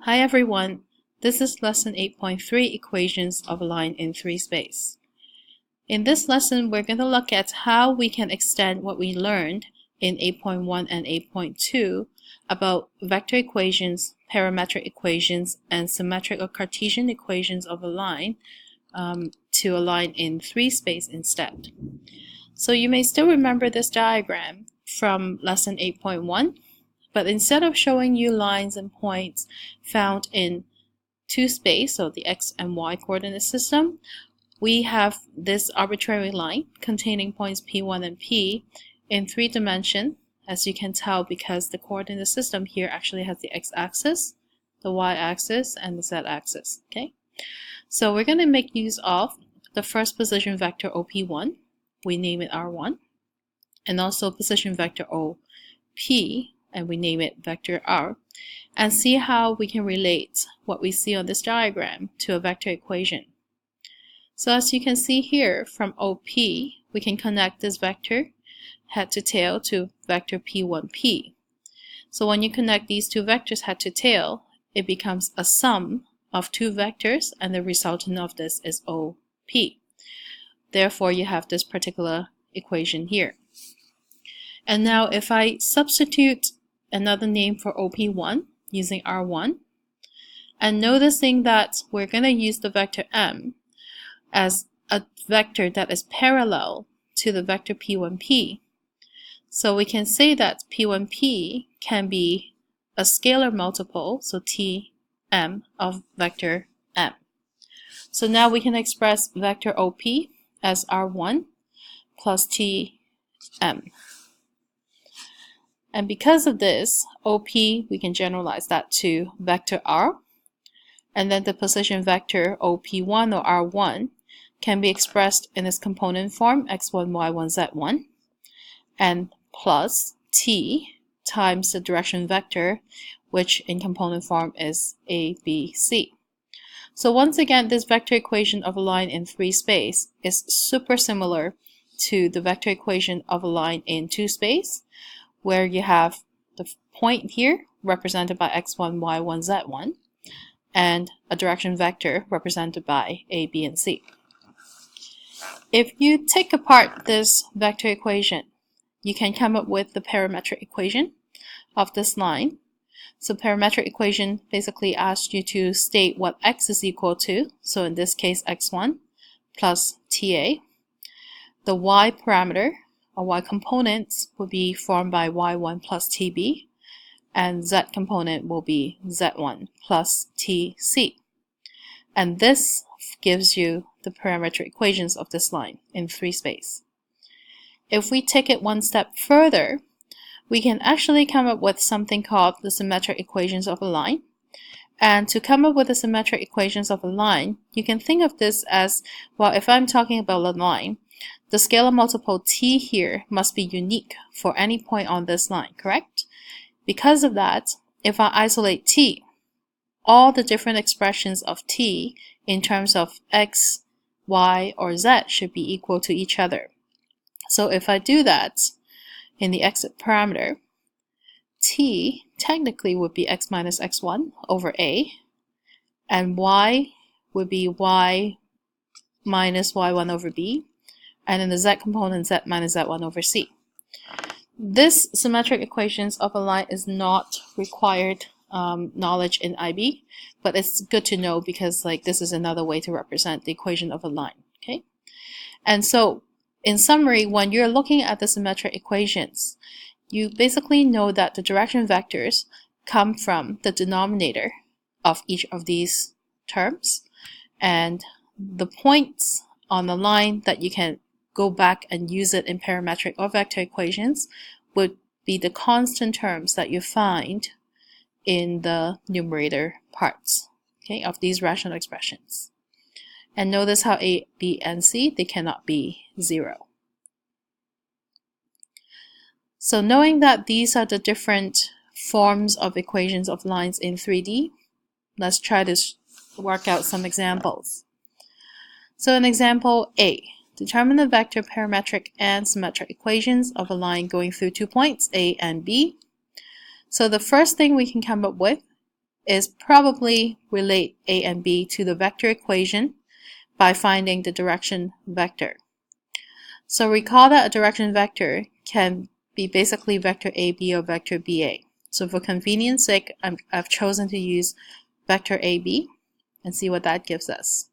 Hi everyone, this is lesson 8.3 equations of a line in 3 space. In this lesson, we're going to look at how we can extend what we learned in 8.1 and 8.2 about vector equations, parametric equations, and symmetric or Cartesian equations of a line to a line in 3 space instead. So you may still remember this diagram from lesson 8.1. But instead of showing you lines and points found in 2 space, so the x and y coordinate system, we have this arbitrary line containing points P1 and P in 3 dimensions, as you can tell because the coordinate system here actually has the x-axis, the y-axis, and the z-axis. Okay, so we're going to make use of the first position vector OP1, we name it R1, and also position vector OP, and we name it vector R, and see how we can relate what we see on this diagram to a vector equation. So as you can see here, from OP, we can connect this vector head to tail to vector P1P. So when you connect these two vectors head to tail, it becomes a sum of 2 vectors, and the resultant of this is OP. Therefore, you have this particular equation here. And now if I substitute another name for OP1 using R1, and noticing that we're going to use the vector M as a vector that is parallel to the vector P1P. So we can say that P1P can be a scalar multiple, so Tm of vector M. So now we can express vector OP as R1 plus Tm. And because of this, OP, we can generalize that to vector R. And then the position vector OP1 or R1 can be expressed in its component form, x1, y1, z1, and plus T times the direction vector, which in component form is A, B, C. So once again, this vector equation of a line in 3 space is super similar to the vector equation of a line in 2 space, where you have the point here represented by x1, y1, z1, and a direction vector represented by a, b, and c. If you take apart this vector equation, you can come up with the parametric equation of this line. So parametric equation basically asks you to state what x is equal to, so in this case x1 plus ta. The y parameter, or y components, will be formed by y1 plus tb, and z component will be z1 plus tc. And this gives you the parametric equations of this line in 3 space. If we take it one step further, we can actually come up with something called the symmetric equations of a line. And to come up with the symmetric equations of a line, you can think of this as, well, if I'm talking about a line, the scalar multiple t here must be unique for any point on this line, correct? Because of that, if I isolate t, all the different expressions of t in terms of x, y, or z should be equal to each other. So if I do that in the x parameter, t technically would be x minus x1 over a, and y would be y minus y1 over b, and in the z component, z minus z1 over c. This symmetric equations of a line is not required knowledge in IB, but it's good to know because this is another way to represent the equation of a line. Okay, and so in summary, when you're looking at the symmetric equations, you basically know that the direction vectors come from the denominator of each of these terms, and the points on the line that you can go back and use it in parametric or vector equations would be the constant terms that you find in the numerator parts, okay, of these rational expressions. And notice how a, b, and c, they cannot be 0. So knowing that these are the different forms of equations of lines in 3D, let's try to work out some examples. So in example A, determine the vector parametric and symmetric equations of a line going through 2 points, A and B. So the first thing we can come up with is probably relate A and B to the vector equation by finding the direction vector. So recall that a direction vector can be basically vector AB or vector BA. So for convenience sake, I've chosen to use vector AB and see what that gives us.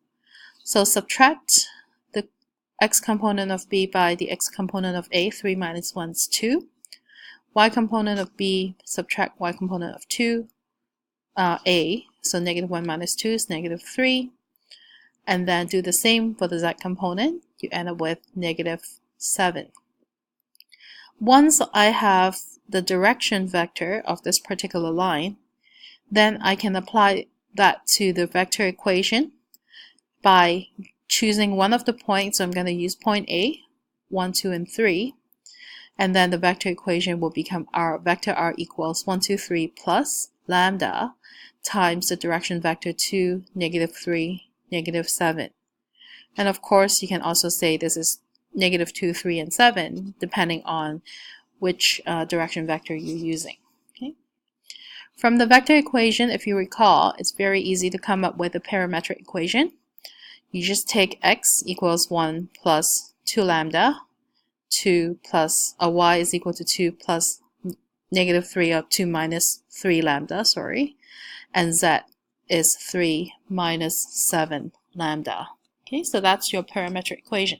So subtract the x component of B by the x component of A. 3 minus 1 is 2. Y component of B, subtract y component of 2, A. So negative 1 minus 2 is negative 3. And then do the same for the z component. You end up with negative 7. Once I have the direction vector of this particular line, then I can apply that to the vector equation by choosing one of the points. So I'm going to use point A, 1, 2, and 3. And then the vector equation will become vector r equals 1, 2, 3 plus lambda times the direction vector 2, negative 3, negative 7. And of course, you can also say this is negative 2, 3, and 7, depending on which direction vector you're using. Okay? From the vector equation, if you recall, it's very easy to come up with a parametric equation. You just take x equals 1 plus 2 lambda, 2 plus y is equal to 2 plus negative 3 up 2 minus 3 lambda, and z is 3 minus 7 lambda. Okay, so that's your parametric equation.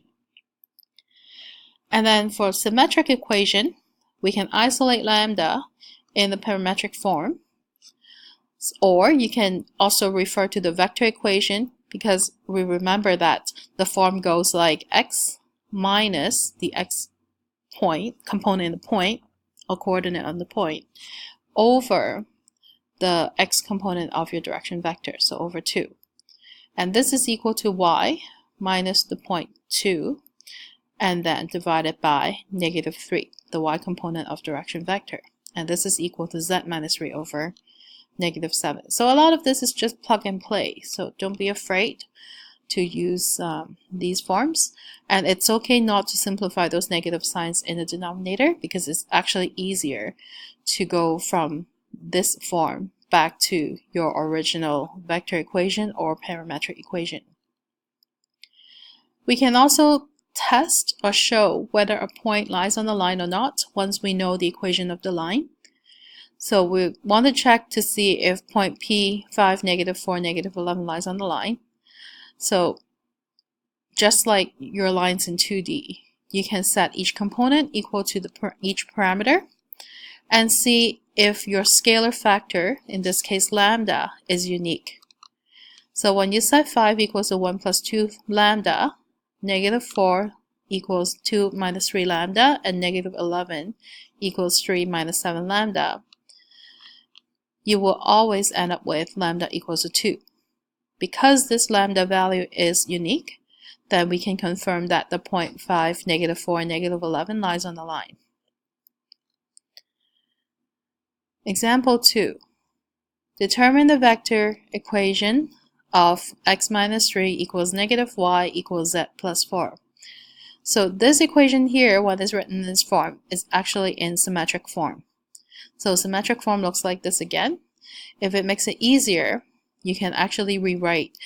And then for symmetric equation, we can isolate lambda in the parametric form, or you can also refer to the vector equation, because we remember that the form goes like x minus the x point, component in the point, or coordinate on the point, over the x component of your direction vector, so over 2. And this is equal to y minus the point 2, and then divided by negative 3, the y component of direction vector. And this is equal to z minus 3 over negative 7. So a lot of this is just plug and play. So don't be afraid to use these forms. And it's okay not to simplify those negative signs in the denominator, because it's actually easier to go from this form back to your original vector equation or parametric equation. We can also test or show whether a point lies on the line or not once we know the equation of the line. So we want to check to see if point P5, negative 4, negative 11 lies on the line. So just like your lines in 2D, you can set each component equal to each parameter and see if your scalar factor, in this case lambda, is unique. So when you set 5 equals to 1 plus 2 lambda, negative 4 equals 2 minus 3 lambda, and negative 11 equals 3 minus 7 lambda, you will always end up with lambda equals to 2. Because this lambda value is unique, then we can confirm that the point 5, negative 4, and negative 11 lies on the line. Example 2. Determine the vector equation of x minus 3 equals negative y equals z plus 4. So this equation here, when it's written in this form, is actually in symmetric form. So symmetric form looks like this again. If it makes it easier, you can actually rewrite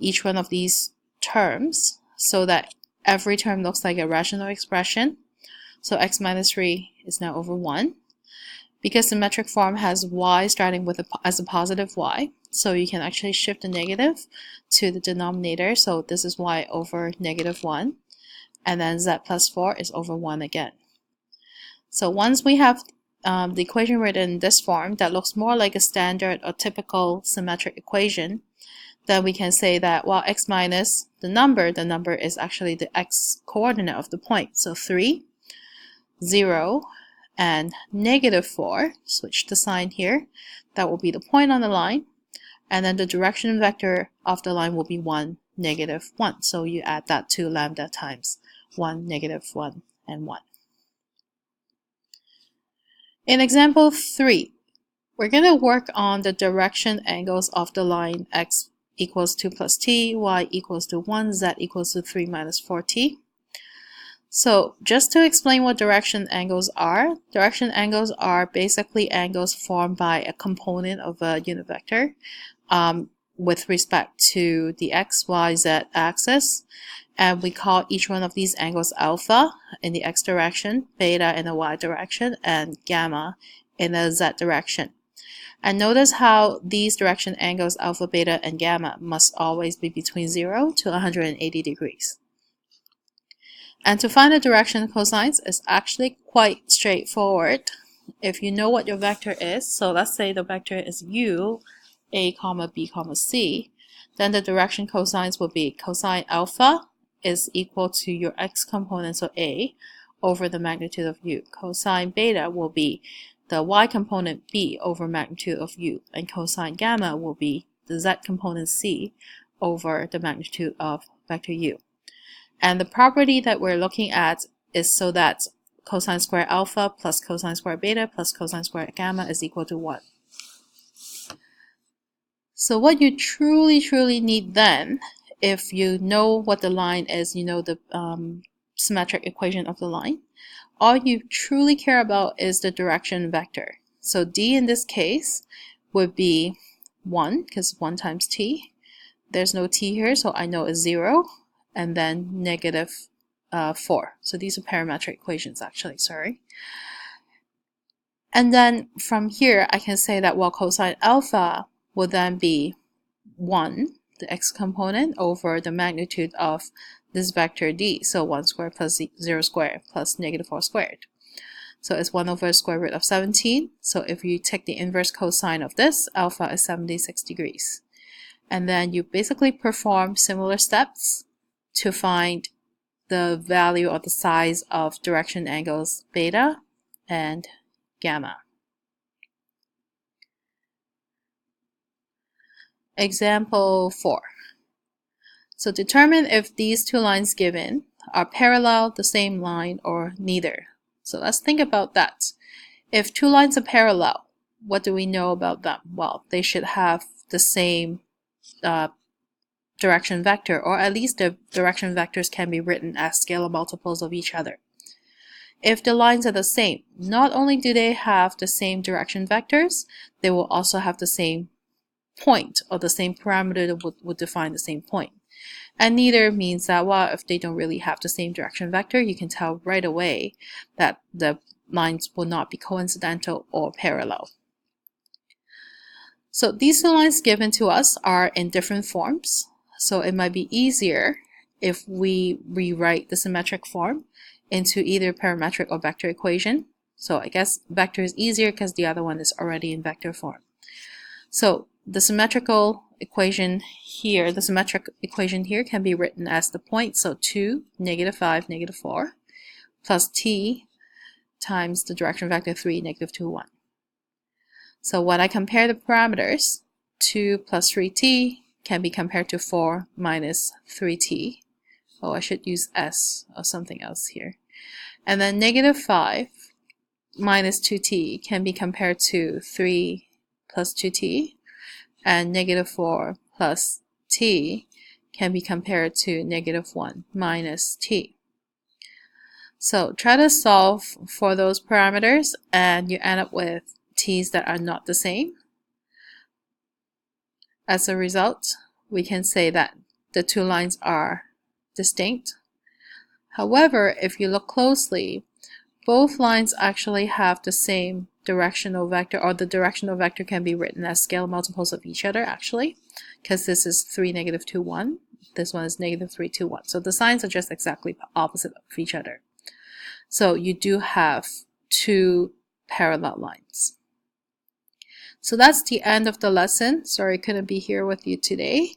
each one of these terms so that every term looks like a rational expression. So x minus 3 is now over 1. Because symmetric form has y starting with as a positive y, so you can actually shift the negative to the denominator. So this is y over negative 1, and then z plus 4 is over 1 again. So once we have the equation written in this form that looks more like a standard or typical symmetric equation, then we can say that while x minus the number is actually the x coordinate of the point. So 3, 0, and negative 4, switch the sign here, that will be the point on the line, and then the direction vector of the line will be 1, negative 1. So you add that to lambda times 1, negative 1, and 1. In example 3, we're going to work on the direction angles of the line x equals 2 plus t, y equals to 1, z equals to 3 minus 4t. So just to explain what direction angles are basically angles formed by a component of a unit vector with respect to the x, y, z axis. And we call each one of these angles alpha in the x direction, beta in the y direction, and gamma in the z direction. And notice how these direction angles alpha, beta, and gamma must always be between 0 to 180 degrees. And to find the direction cosines is actually quite straightforward. If you know what your vector is, so let's say the vector is u, a comma b comma c, then the direction cosines will be cosine alpha is equal to your x component, so a, over the magnitude of u. Cosine beta will be the y component b over magnitude of u, and cosine gamma will be the z component c over the magnitude of vector u. And the property that we're looking at is so that cosine square alpha plus cosine square beta plus cosine square gamma is equal to 1. So what you truly need then, if you know what the line is, you know the symmetric equation of the line, all you truly care about is the direction vector. So d in this case would be 1, because 1 times t. There's no t here, so I know it's 0. And then negative 4. So these are parametric equations actually, sorry. And then from here, I can say that cosine alpha will then be 1, the x component, over the magnitude of this vector d. So 1 squared plus 0 squared plus negative 4 squared. So it's 1 over square root of 17. So if you take the inverse cosine of this, alpha is 76 degrees. And then you basically perform similar steps to find the value or the size of direction angles beta and gamma. Example 4. So determine if these two lines given are parallel, the same line, or neither. So let's think about that. If two lines are parallel, what do we know about them? Well, they should have the same direction vector, or at least the direction vectors can be written as scalar multiples of each other. If the lines are the same, not only do they have the same direction vectors, they will also have the same point, or the same parameter that would define the same point. And neither means that, well, if they don't really have the same direction vector, you can tell right away that the lines will not be coincidental or parallel. So these two lines given to us are in different forms. So it might be easier if we rewrite the symmetric form into either parametric or vector equation. So I guess vector is easier because the other one is already in vector form. So the symmetrical equation here, can be written as the point, so 2, negative 5, negative 4, plus t times the direction vector 3, negative 2, 1. So when I compare the parameters, 2 plus 3t can be compared to 4 minus 3t. Oh, I should use s or something else here. And then negative 5 minus 2t can be compared to 3 plus 2t. And negative 4 plus t can be compared to negative 1 minus t. So try to solve for those parameters and you end up with t's that are not the same. As a result, we can say that the two lines are distinct. However, if you look closely, both lines actually have the same directional vector, or the directional vector can be written as scalar multiples of each other actually, because this is 3, negative 2, 1. This one is negative 3, 2, 1. So the signs are just exactly opposite of each other. So you do have two parallel lines. So that's the end of the lesson. Sorry I couldn't be here with you today,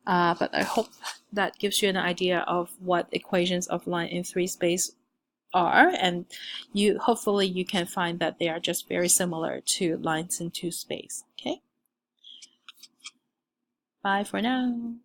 but I hope that gives you an idea of what equations of line in 3 space are, and hopefully you can find that they are just very similar to lines in 2 space. Okay, bye for now.